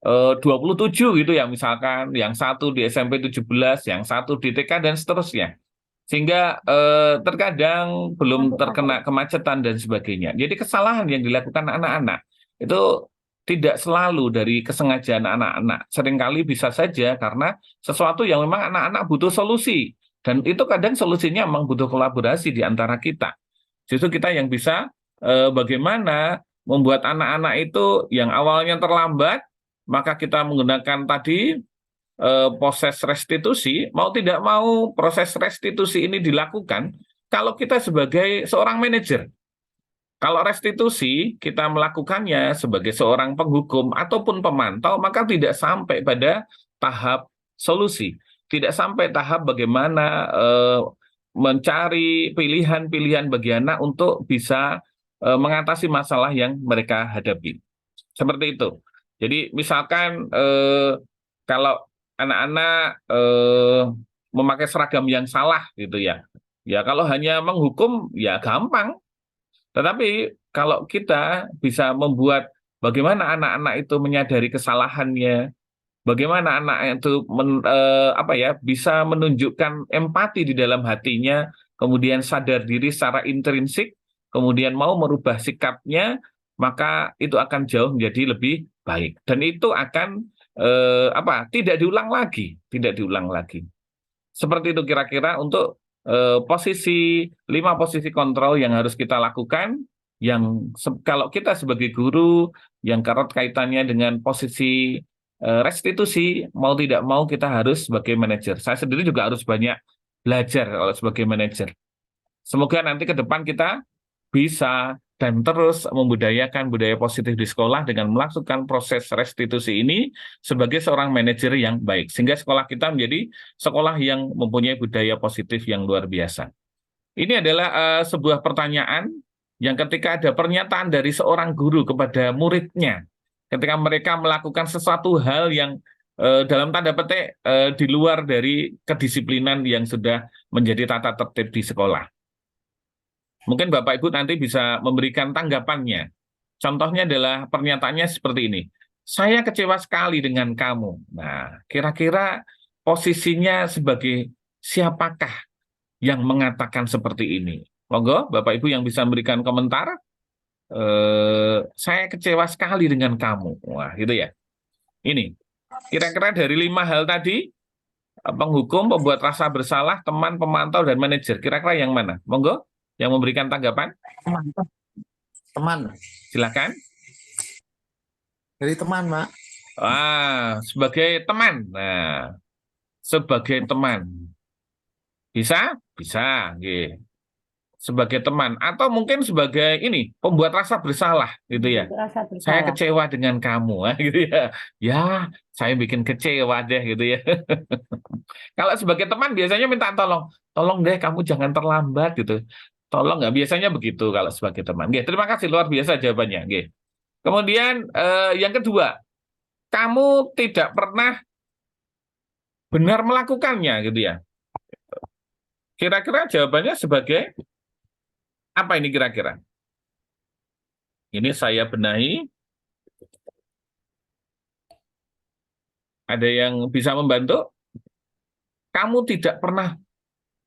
27 gitu ya misalkan, yang satu di SMP 17, yang satu di TK dan seterusnya. Sehingga terkadang belum terkena kemacetan dan sebagainya. Jadi kesalahan yang dilakukan anak-anak itu tidak selalu dari kesengajaan anak-anak. Seringkali bisa saja karena sesuatu yang memang anak-anak butuh solusi. Dan itu kadang solusinya memang butuh kolaborasi di antara kita. Justru kita yang bisa bagaimana membuat anak-anak itu yang awalnya terlambat, maka kita menggunakan tadi proses restitusi, mau tidak mau proses restitusi ini dilakukan kalau kita sebagai seorang manajer. Kalau restitusi kita melakukannya sebagai seorang penghukum ataupun pemantau, maka tidak sampai pada tahap solusi. Tidak sampai tahap bagaimana mencari pilihan-pilihan bagi anak untuk bisa mengatasi masalah yang mereka hadapi. Seperti itu. Jadi misalkan kalau anak-anak memakai seragam yang salah gitu ya. Ya kalau hanya menghukum ya gampang. Tetapi kalau kita bisa membuat bagaimana anak-anak itu menyadari kesalahannya, bagaimana anak itu apa ya bisa menunjukkan empati di dalam hatinya, kemudian sadar diri secara intrinsik, kemudian mau merubah sikapnya, maka itu akan jauh menjadi lebih baik. Dan itu akan apa? Tidak diulang lagi, tidak diulang lagi. Seperti itu kira-kira untuk posisi 5 posisi kontrol yang harus kita lakukan, yang kalau kita sebagai guru yang erat kaitannya dengan posisi restitusi, mau tidak mau kita harus sebagai manajer. Saya sendiri juga harus banyak belajar kalau sebagai manajer. Semoga nanti ke depan kita bisa dan terus membudayakan budaya positif di sekolah dengan melakukan proses restitusi ini sebagai seorang manajer yang baik. Sehingga sekolah kita menjadi sekolah yang mempunyai budaya positif yang luar biasa. Ini adalah sebuah pertanyaan yang ketika ada pernyataan dari seorang guru kepada muridnya, ketika mereka melakukan sesuatu hal yang dalam tanda petik di luar dari kedisiplinan yang sudah menjadi tata tertib di sekolah. Mungkin Bapak Ibu nanti bisa memberikan tanggapannya. Contohnya adalah pernyataannya seperti ini. Saya kecewa sekali dengan kamu. Nah, kira-kira posisinya sebagai siapakah yang mengatakan seperti ini? Monggo, Bapak Ibu yang bisa memberikan komentar. Saya kecewa sekali dengan kamu. Wah, gitu ya. Ini, kira-kira dari 5 hal tadi, penghukum, pembuat rasa bersalah, teman, pemantau, dan manajer. Kira-kira yang mana? Monggo, yang memberikan tanggapan. Teman. Silakan. Dari teman, Mak. Sebagai teman. Nah, sebagai teman. Bisa? Bisa. Nggih. Sebagai teman. Atau mungkin sebagai ini, pembuat rasa bersalah. Gitu ya. Rasa Saya bersalah. kecewa dengan kamu. Gitu ya. Ya, saya bikin kecewa deh. Gitu ya. Kalau sebagai teman biasanya minta tolong. Tolong deh, kamu jangan terlambat. Gitu. Tolong nggak? Biasanya begitu kalau sebagai teman. Nggih, terima kasih. Luar biasa jawabannya. Nggih. Kemudian yang kedua, kamu tidak pernah benar melakukannya gitu ya. Kira-kira jawabannya sebagai apa ini kira-kira? Ini saya benahi. Ada yang bisa membantu? Kamu tidak pernah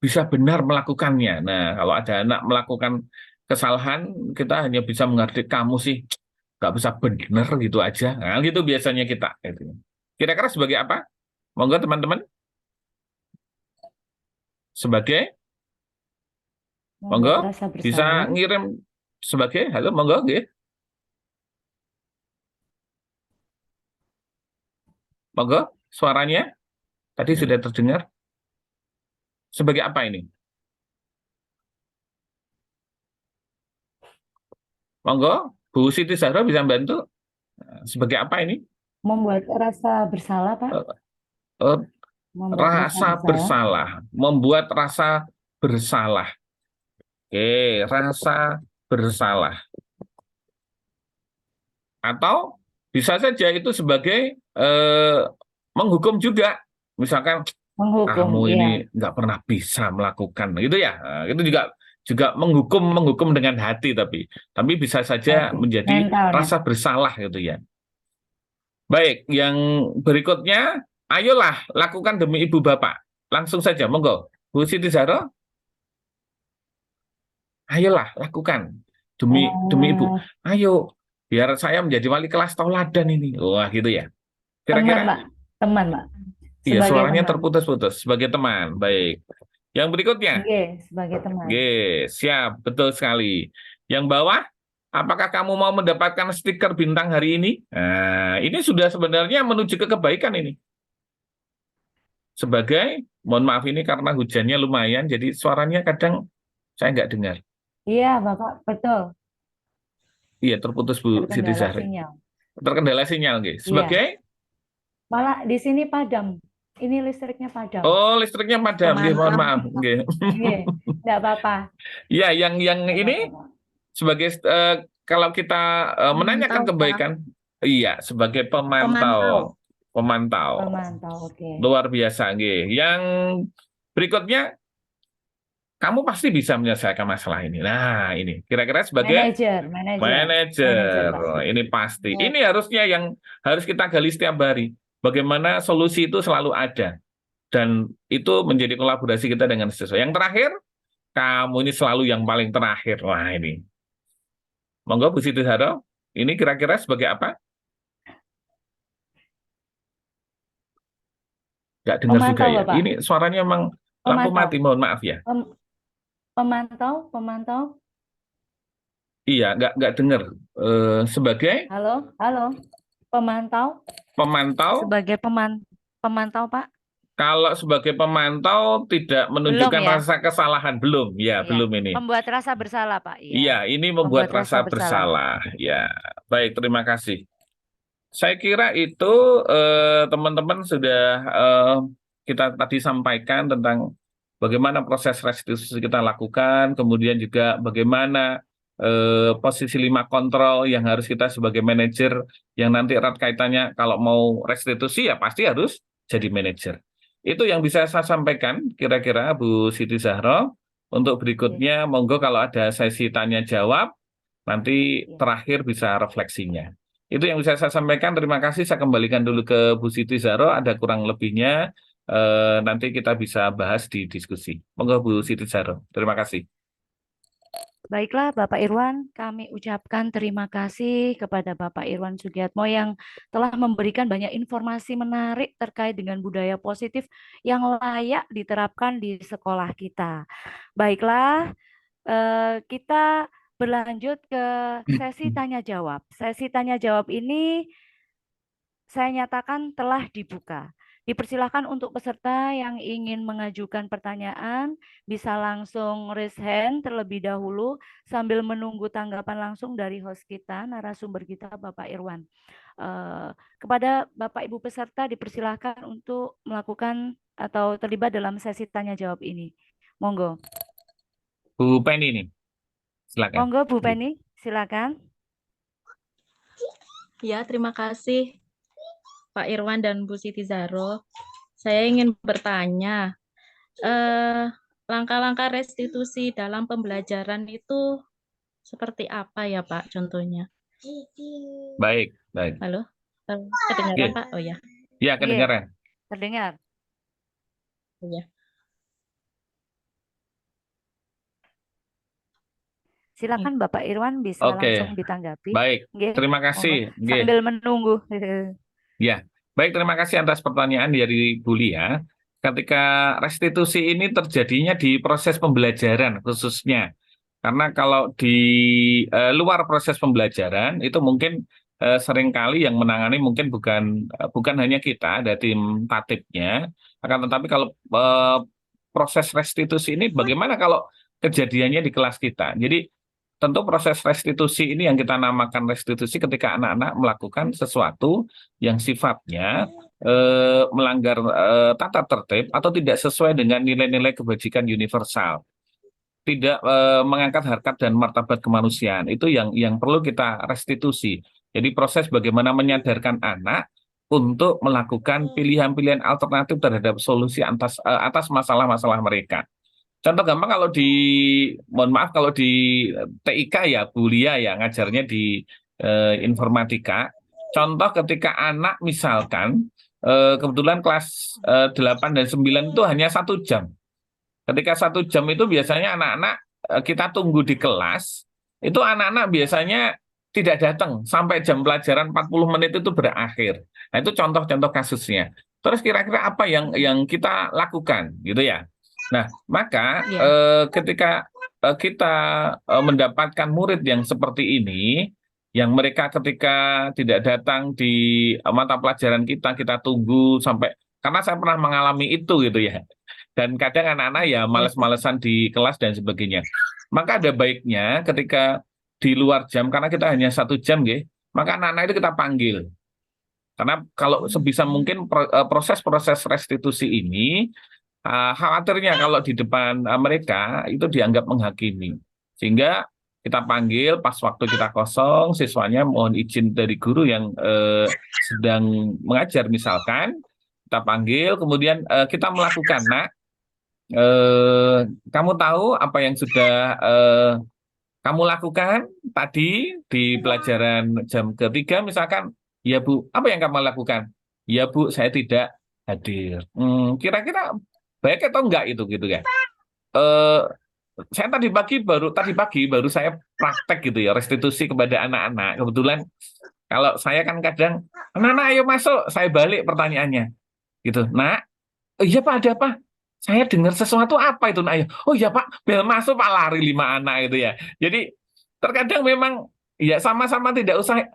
bisa benar melakukannya. Nah, kalau ada anak melakukan kesalahan, kita hanya bisa mengerti kamu sih nggak bisa benar gitu aja. Nah, gitu biasanya kita. Gitu. Kira-kira sebagai apa? Monggo teman-teman. Sebagai? Monggo. Rasa Bisa bersalah. ngirim sebagai? Halo, monggo. Nggih. Monggo, suaranya tadi sudah terdengar. Sebagai apa ini? Monggo, Bu Siti Zahra bisa bantu. Sebagai apa ini? Membuat rasa bersalah, Pak. Eh, Membuat rasa Rasa bersalah. bersalah. Membuat rasa bersalah. Oke, rasa bersalah. Atau bisa saja itu sebagai menghukum juga. Misalkan Menghukum, kamu ini ya. nggak pernah bisa melakukan gitu ya. Nah, itu juga menghukum dengan hati tapi bisa saja Hati. menjadi Mental, ya. rasa bersalah gitu ya. Baik, yang berikutnya, ayolah lakukan demi ibu bapak. Langsung saja, monggo. Bu Siti Zahra, ayolah lakukan demi ibu. Ayo, biar saya menjadi wali kelas tauladan ini. Wah, gitu ya. Teman, Kira-kira? Pak. Teman, Pak. Iya, Sebagai suaranya teman. terputus-putus sebagai teman. Baik. Yang berikutnya. Oke, sebagai teman. Oke, siap, betul sekali. Yang bawah, apakah kamu mau mendapatkan stiker bintang hari ini? Nah, ini sudah sebenarnya menuju ke kebaikan ini. Sebagai, mohon maaf ini karena hujannya lumayan, jadi suaranya kadang saya nggak dengar. Iya, Bapak, betul. Iya, terputus Bu Siti Terkendala Zahra. sinyal. Terkendala sinyal, oke. Iya. Sebagai, Malah di sini padam. ini listriknya padam. Oh, listriknya padam. Nggih, mohon Pemantau. maaf. Nggih. Nggih, enggak apa-apa. Ya, yang Enggak ini apa-apa, Pak. sebagai kalau kita menanyakan Pemantau, Pak. kebaikan, iya, sebagai Pemantau. pemantau. Pemantau. Pemantau, oke. Luar biasa, nggih. Yang berikutnya, kamu pasti bisa menyelesaikan masalah ini. Nah, ini kira-kira sebagai Manajer, manajer. Pak. Ini pasti. Yes. Ini harusnya yang harus kita gali setiap hari. Bagaimana solusi itu selalu ada. Dan itu menjadi kolaborasi kita dengan sesuatu. Yang terakhir, kamu ini selalu yang paling terakhir. Wah, ini. Monggo Bu Siti Zahra, ini kira-kira sebagai apa? Nggak dengar juga Pemantau, ya. Bapak. Ini suaranya memang lampu Pemantau. mati, mohon maaf ya. Pemantau. Iya, nggak dengar. Sebagai Halo. Pemantau. pemantau, Sebagai pemantau, Pak. kalau sebagai pemantau tidak menunjukkan ya? rasa kesalahan, belum. Ya, Iya. belum ini. Membuat rasa bersalah, Pak. Iya, ini membuat rasa bersalah. Ya, baik, terima kasih. Saya kira itu teman-teman sudah kita tadi sampaikan tentang bagaimana proses restitusi kita lakukan, kemudian juga bagaimana posisi 5 kontrol yang harus kita sebagai manajer yang nanti erat kaitannya kalau mau restitusi ya pasti harus jadi manajer. Itu yang bisa saya sampaikan kira-kira Bu Siti Zahra. Untuk berikutnya, monggo kalau ada sesi tanya jawab, nanti terakhir bisa refleksinya. Itu yang bisa saya sampaikan. Terima kasih. Saya kembalikan dulu ke Bu Siti Zahra. Ada kurang lebihnya. Nanti kita bisa bahas di diskusi. Monggo Bu Siti Zahra. Terima kasih. Baiklah Bapak Irwan, kami ucapkan terima kasih kepada Bapak Irwan Sugiatmo yang telah memberikan banyak informasi menarik terkait dengan budaya positif yang layak diterapkan di sekolah kita. Baiklah, kita berlanjut ke sesi tanya jawab. Sesi tanya jawab ini saya nyatakan telah dibuka. Dipersilakan untuk peserta yang ingin mengajukan pertanyaan bisa langsung raise hand terlebih dahulu sambil menunggu tanggapan langsung dari host kita, narasumber kita Bapak Irwan. Kepada Bapak Ibu peserta dipersilakan untuk melakukan atau terlibat dalam sesi tanya jawab ini. Monggo. Bu Penny nih, silakan. Monggo Bu Penny, silakan. Ya, terima kasih Pak Irwan dan Bu Siti Zahra. Saya ingin bertanya, langkah-langkah restitusi dalam pembelajaran itu seperti apa ya Pak contohnya? Baik. Halo, kedengaran Pak? Oh ya. Ya, kedengaran. Terdengar. Ya. Silakan Bapak Irwan bisa langsung ditanggapi. Baik, terima kasih. Sambil menunggu. Ya, baik, terima kasih atas pertanyaan dari Bu Lia. Ketika restitusi ini terjadinya di proses pembelajaran khususnya. Karena kalau di luar proses pembelajaran itu mungkin seringkali yang menangani mungkin bukan hanya kita, ada tim tatipnya. Akan tetapi kalau proses restitusi ini bagaimana kalau kejadiannya di kelas kita. Jadi tentu proses restitusi ini yang kita namakan restitusi ketika anak-anak melakukan sesuatu yang sifatnya melanggar tata tertib atau tidak sesuai dengan nilai-nilai kebajikan universal, tidak mengangkat harkat dan martabat kemanusiaan. Itu yang perlu kita restitusi. Jadi proses bagaimana menyadarkan anak untuk melakukan pilihan-pilihan alternatif terhadap solusi atas masalah-masalah mereka. Contoh gampang mohon maaf kalau di TIK ya Bu Lia ya ngajarnya di informatika. Contoh ketika anak misalkan kebetulan kelas 8 dan 9 itu hanya 1 jam. Ketika 1 jam itu biasanya anak-anak kita tunggu di kelas, itu anak-anak biasanya tidak datang sampai jam pelajaran 40 menit itu berakhir. Nah itu contoh-contoh kasusnya. Terus kira-kira apa yang kita lakukan gitu ya. Nah, maka ketika kita mendapatkan murid yang seperti ini, yang mereka ketika tidak datang di mata pelajaran kita tunggu sampai, karena saya pernah mengalami itu gitu ya. Dan kadang anak-anak ya males-malesan di kelas dan sebagainya. Maka ada baiknya ketika di luar jam, karena kita hanya 1 jam, maka anak-anak itu kita panggil. Karena kalau sebisa mungkin proses-proses restitusi ini khawatirnya kalau di depan mereka itu dianggap menghakimi. Sehingga kita panggil pas waktu kita kosong, siswanya mohon izin dari guru yang sedang mengajar misalkan, kita panggil, kemudian kita melakukan, nak, kamu tahu apa yang sudah kamu lakukan tadi di pelajaran jam ketiga misalkan, ya Bu, apa yang kamu lakukan? Ya Bu, saya tidak hadir. Kira-kira baik atau enggak itu gitu kan? Eh, saya tadi pagi baru saya praktek gitu ya restitusi kepada anak-anak. Kebetulan kalau saya kan kadang, anak-anak ayo masuk, saya balik pertanyaannya gitu. Nak, iya Pak, ada apa? Saya dengar sesuatu apa itu, nak? Oh iya Pak, bel masuk Pak, lari 5 anak itu ya. Jadi terkadang memang ya sama-sama tidak usah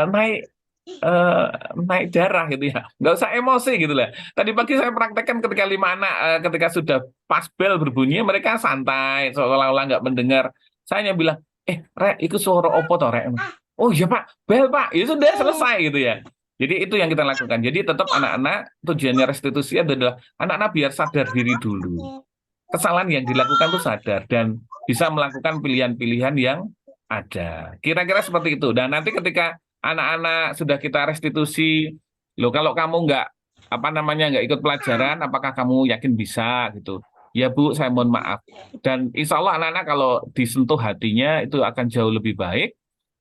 naik eh, naik darah gitu ya, nggak usah emosi gitu lah. Tadi pagi saya praktekkan ketika 5 anak ketika sudah pas bel berbunyi mereka santai seolah-olah nggak mendengar. Saya hanya bilang, Rek, itu suara opo toh Rek? Oh iya Pak, bel Pak, ya sudah selesai gitu ya. Jadi itu yang kita lakukan. Jadi tetap anak-anak, tujuannya restitusi adalah anak-anak biar sadar diri dulu. Kesalahan yang dilakukan itu sadar dan bisa melakukan pilihan-pilihan yang ada. Kira-kira seperti itu. Dan nanti ketika anak-anak sudah kita restitusi, loh kalau kamu nggak ikut pelajaran, apakah kamu yakin bisa gitu? Ya Bu, saya mohon maaf. Dan insya Allah anak-anak kalau disentuh hatinya itu akan jauh lebih baik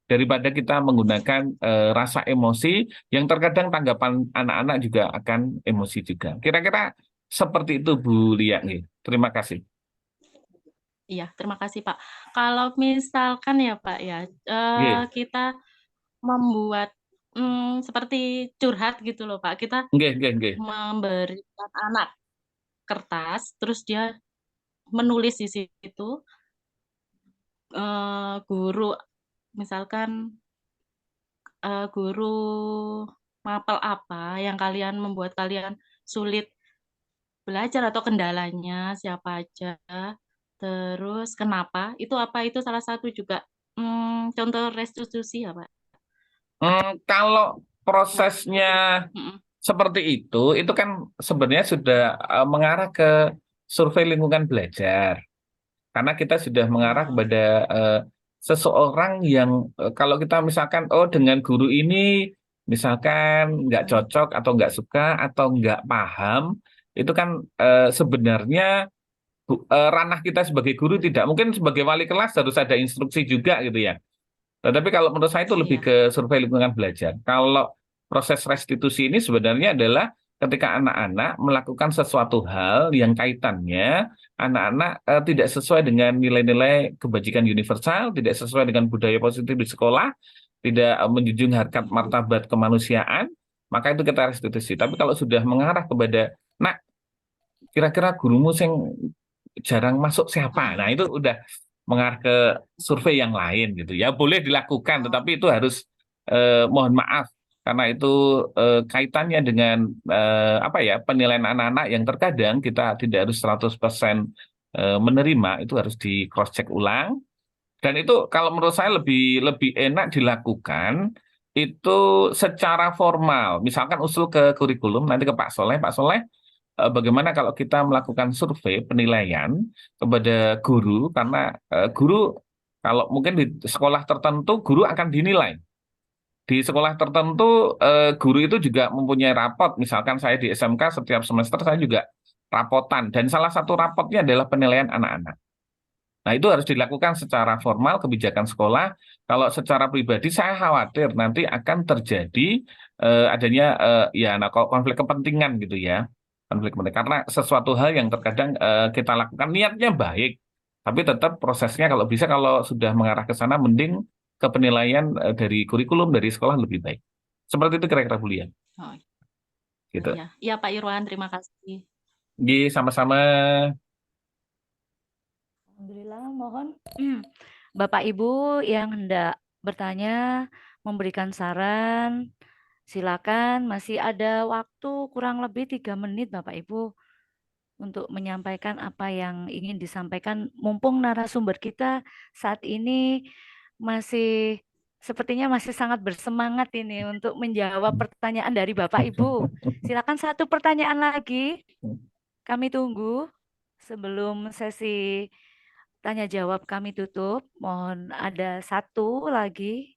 daripada kita menggunakan rasa emosi yang terkadang tanggapan anak-anak juga akan emosi juga. Kira-kira seperti itu Bu Lia. Terima kasih. Iya, terima kasih Pak. Kalau misalkan ya Pak ya, Nggih, kita membuat seperti curhat gitu loh Pak. Kita nggih, nggih, nggih. memberikan anak kertas, terus dia menulis di situ, guru misalkan guru mapel apa yang kalian membuat kalian sulit belajar atau kendalanya siapa aja, terus kenapa, itu apa itu salah satu juga contoh restitusi ya Pak? Kalau prosesnya Mm-mm. seperti itu kan sebenarnya sudah mengarah ke survei lingkungan belajar. Karena kita sudah mengarah kepada eh, seseorang yang kalau kita misalkan, oh dengan guru ini misalkan nggak cocok atau nggak suka atau nggak paham, itu kan sebenarnya ranah kita sebagai guru tidak. Mungkin sebagai wali kelas harus ada instruksi juga gitu ya. Tetapi kalau menurut saya itu lebih Iya. ke survei lingkungan belajar. Kalau proses restitusi ini sebenarnya adalah ketika anak-anak melakukan sesuatu hal yang kaitannya anak-anak tidak sesuai dengan nilai-nilai kebajikan universal, tidak sesuai dengan budaya positif di sekolah, tidak menjunjung harkat martabat kemanusiaan, maka itu kita restitusi. Tapi kalau sudah mengarah kepada, nak, kira-kira gurumu yang jarang masuk siapa? Nah, itu udah mengarah ke survei yang lain gitu ya. Boleh dilakukan, tetapi itu harus mohon maaf karena itu kaitannya dengan apa ya, penilaian anak-anak yang terkadang kita tidak harus 100% menerima, itu harus di cross check ulang. Dan itu kalau menurut saya lebih lebih enak dilakukan itu secara formal. Misalkan usul ke kurikulum nanti ke Pak Soleh, Pak Soleh, bagaimana kalau kita melakukan survei penilaian kepada guru, karena guru kalau mungkin di sekolah tertentu guru akan dinilai. Di sekolah tertentu guru itu juga mempunyai rapot. Misalkan saya di SMK setiap semester saya juga rapotan dan salah satu rapotnya adalah penilaian anak-anak. Nah, itu harus dilakukan secara formal kebijakan sekolah. Kalau secara pribadi saya khawatir nanti akan terjadi adanya konflik kepentingan gitu ya. Konflik kepentingan karena sesuatu hal yang terkadang kita lakukan niatnya baik, tapi tetap prosesnya kalau bisa kalau sudah mengarah ke sana mending ke penilaian dari kurikulum dari sekolah lebih baik. Seperti itu kira-kira Bu Lia. Oh, Gitu. iya. Iya Pak Irwan, terima kasih. Ji, sama-sama. Alhamdulillah, mohon Bapak Ibu yang hendak bertanya, memberikan saran, silakan. Masih ada waktu kurang lebih 3 menit Bapak Ibu untuk menyampaikan apa yang ingin disampaikan. Mumpung narasumber kita saat ini masih sepertinya masih sangat bersemangat ini untuk menjawab pertanyaan dari Bapak Ibu. Silakan satu pertanyaan lagi. Kami tunggu sebelum sesi tanya jawab kami tutup. Mohon ada satu lagi,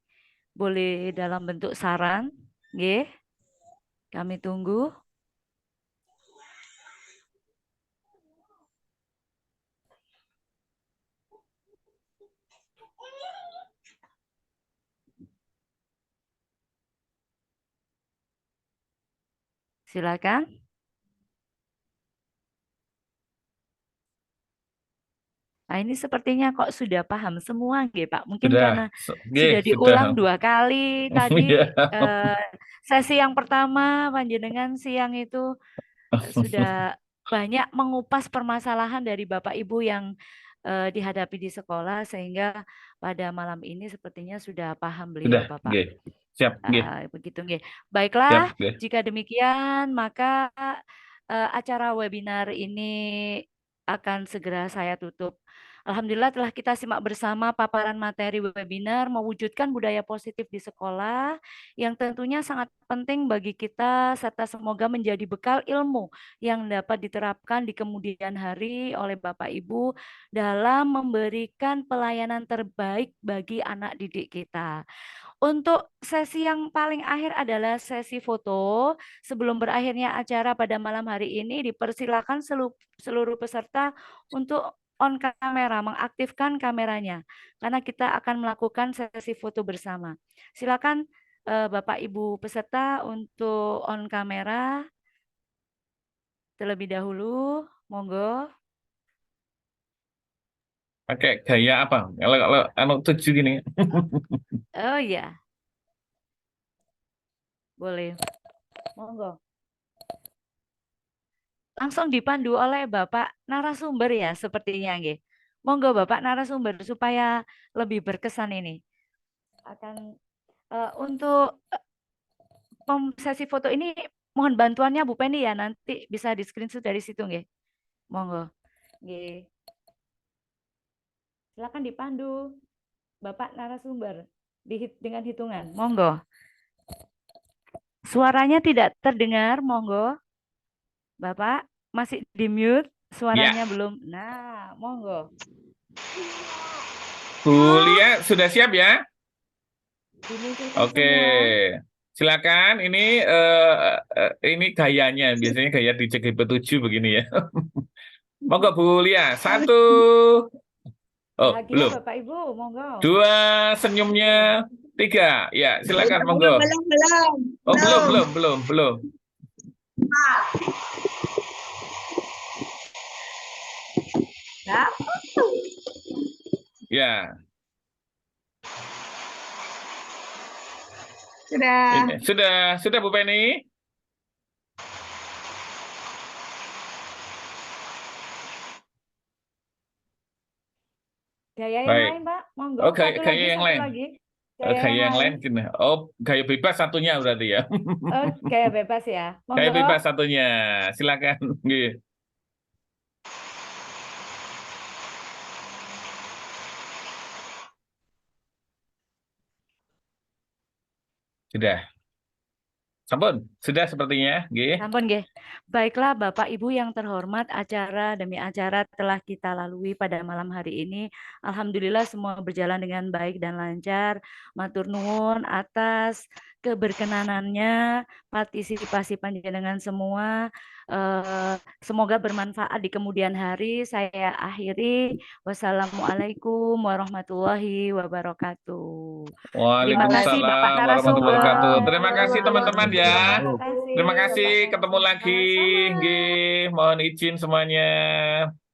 boleh dalam bentuk saran. Nggih. Kami tunggu. Silakan. Nah, ini sepertinya kok sudah paham semua, nggih, Pak. Mungkin karena sudah diulang 2 kali tadi Ya. sesi yang pertama panjenengan siang itu sudah banyak mengupas permasalahan dari Bapak Ibu yang dihadapi di sekolah sehingga pada malam ini sepertinya sudah paham beliau, Sudah, Bapak. nggih. Siap, nggih. Begitu, nggih. Siap, Baiklah, nggih. jika demikian maka acara webinar ini akan segera saya tutup. Alhamdulillah telah kita simak bersama paparan materi webinar mewujudkan budaya positif di sekolah yang tentunya sangat penting bagi kita serta semoga menjadi bekal ilmu yang dapat diterapkan di kemudian hari oleh Bapak Ibu dalam memberikan pelayanan terbaik bagi anak didik kita. Untuk sesi yang paling akhir adalah sesi foto. Sebelum berakhirnya acara pada malam hari ini, dipersilakan seluruh peserta untuk on kamera, mengaktifkan kameranya. Karena kita akan melakukan sesi foto bersama. Silakan Bapak Ibu peserta untuk on kamera terlebih dahulu. Monggo. Pakai gaya apa? Kalau anu 7 gini. Oh ya, boleh. Monggo. Langsung dipandu oleh Bapak narasumber ya sepertinya nggih. Monggo Bapak narasumber supaya lebih berkesan ini. Akan untuk sesi foto ini mohon bantuannya Bu Penny ya, nanti bisa di screenshot dari situ nggih. Monggo. Nggih. Silakan dipandu Bapak narasumber dengan hitungan. Monggo. Suaranya tidak terdengar, monggo. Bapak masih di mute, suaranya belum. Nah, monggo. Bu Lia sudah siap ya? Dimunculkan Oke. semua. Silakan, ini gayanya, biasanya gaya di CGP7 begini ya. Monggo Bu Lia, 1. Oh, Bahagia belum. Bapak Ibu, monggo. 2, senyumnya. 3, ya silakan monggo. Oh, belum. Ya. Sudah Bu Penny? Gaya yang Baik. lain, Pak. Monggo. Oh, Satu gaya lagi, yang satu lain. lagi. Gaya yang lain gini. Oh, gaya bebas satunya berarti ya. Oh, gaya bebas ya. Gaya Monggo. bebas satunya. Silakan. Nggih. Sudah. Sampun, sudah sepertinya, nggih. Sampun nggih. Baiklah Bapak Ibu yang terhormat, acara demi acara telah kita lalui pada malam hari ini. Alhamdulillah semua berjalan dengan baik dan lancar. Matur nuwun atas keberkenanannya, partisipasi panjenengan semua. Semoga bermanfaat di kemudian hari. Saya akhiri. Wassalamualaikum warahmatullahi wabarakatuh. Terima kasih Bapak Waalaikumsalam warahmatullahi narasumber. wabarakatuh. Terima kasih teman-teman ya. Terima kasih Terima kasih, Bapak Penny. ketemu lagi. Sama-sama. Nggih, mohon izin semuanya.